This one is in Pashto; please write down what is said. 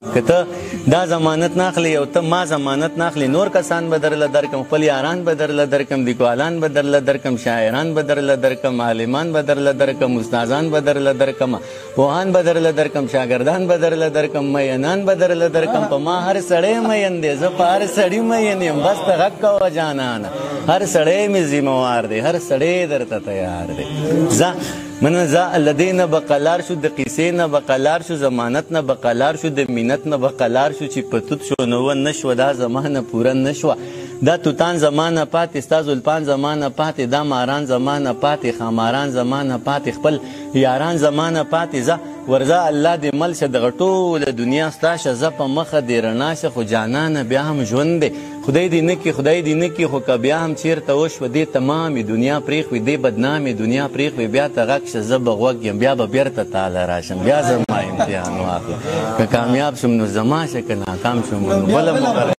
که ته دا ضمانت ناخلی او ته ما ضمانت ناخلی نور کسان به درله درکم، خپل یاران به درله درکم، لیکوالان به درله درکم، شاعران به درله درکم، عالمان به درله درکم، استادان به درله درکم، پوهان به درله درکم، شاګردان به درله درکم، مینان به درله درکم. په ما هر سړی مین دی، زه په هر سړي مین یم. بس ته غږ کوه جانانه، هر سړی مې ذموار دی، هر سړی درته تیار دی. ځه منه ځه له دې نه به قلار شو، د قیسې نه به قلار شو، ضمانت نه به قلار شو، د مینت نه به قلار شو. چې په توت شو نو نه شوه دا زمانه پوره نه شوه. دا توتان زمانه پاتې، ستا زلفان زمانه پاتې، دا ماران زمانه پاتې، خاماران زمانه پاتې، خپل یاران زمانه پاتې. ځه ورځه الله دې مل شه دغه ټوله دنیا ستا شه، زه په مخه دې رڼا شه. خو جانانه بیا هم ژوند دی، خدای دې نه کړي خدای دې نه کړي. خو که بیا هم چېرته وشوه دې تمامې دنیا پرېښوي، دې بدنامې دنیا پرېښوي، بیا ته غږ شه زه به غوږ یم، بیا به بېرته تاله راشم، بیا زما امتحان واخله. که کامیاب شم نو زما شه، که ناکام شم نو بله مقرر